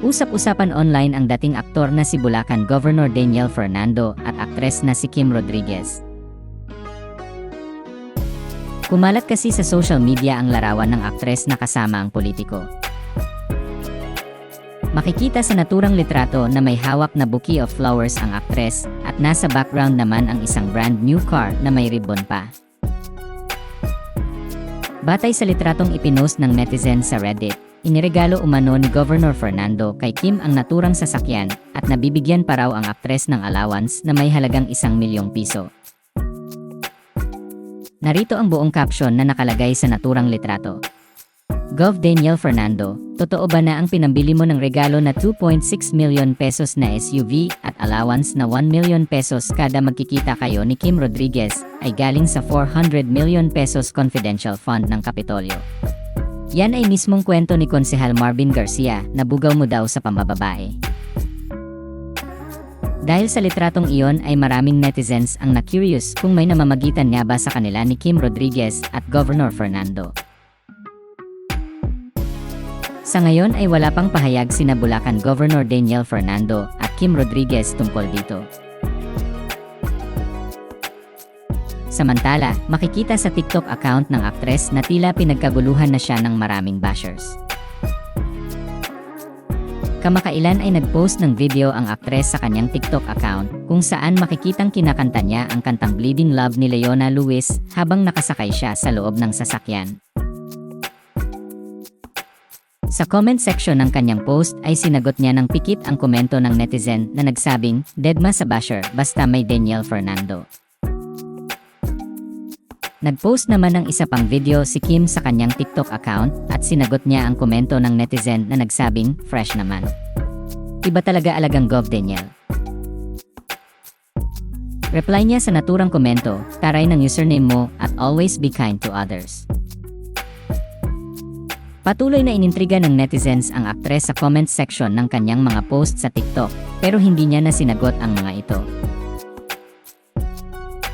Usap-usapan online ang dating aktor na si Bulacan Governor Daniel Fernando at aktres na si Kim Rodriguez. Kumalat kasi sa social media ang larawan ng aktres na kasama ang politiko. Makikita sa naturang litrato na may hawak na bouquet of flowers ang aktres at nasa background naman ang isang brand new car na may ribbon pa. Batay sa litratong ipinost ng netizen sa Reddit, iniregalo umano ni Governor Fernando kay Kim ang naturang sasakyan at nabibigyan pa raw ang aktres ng allowance na may halagang 1 milyong piso. Narito ang buong caption na nakalagay sa naturang litrato. Gov. Daniel Fernando, totoo ba na ang pinambili mo ng regalo na 2.6 million pesos na SUV at allowance na 1 million pesos kada magkikita kayo ni Kim Rodriguez ay galing sa 400 million pesos confidential fund ng Kapitolyo? Yan ay mismong kwento ni Konsehal Marvin Garcia na bugaw mo daw sa pambababae. Dahil sa litratong iyon ay maraming netizens ang na-curious kung may namamagitan nga ba sa kanila ni Kim Rodriguez at Governor Fernando. Sa ngayon ay wala pang pahayag sina Bulacan Governor Daniel Fernando at Kim Rodriguez tungkol dito. Samantala, makikita sa TikTok account ng aktres na tila pinagkaguluhan na siya ng maraming bashers. Kamakailan ay nag-post ng video ang aktres sa kanyang TikTok account kung saan makikitang kinakanta niya ang kantang Bleeding Love ni Leona Lewis habang nakasakay siya sa loob ng sasakyan. Sa comment section ng kanyang post ay sinagot niya ng pikit ang komento ng netizen na nagsabing, "Dedma sa basher basta may Daniel Fernando." Nag-post naman ng isa pang video si Kim sa kanyang TikTok account at sinagot niya ang komento ng netizen na nagsabing, "Fresh naman. Iba talaga alagang Gov. Daniel." Reply niya sa naturang komento, "Taray ng username mo at always be kind to others." Patuloy na inintriga ng netizens ang aktres sa comment section ng kanyang mga post sa TikTok pero hindi niya na sinagot ang mga ito.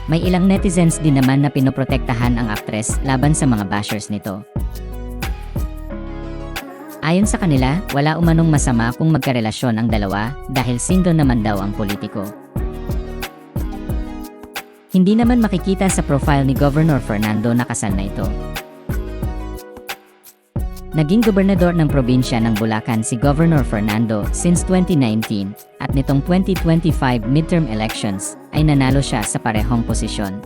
May ilang netizens din naman na pinoprotektahan ang aktres laban sa mga bashers nito. Ayon sa kanila, wala umanong masama kung magkarelasyon ang dalawa dahil single naman daw ang politiko. Hindi naman makikita sa profile ni Governor Fernando na kasal na ito. Naging gobernador ng probinsya ng Bulacan si Governor Fernando since 2019 at nitong 2025 midterm elections ay nanalo siya sa parehong posisyon.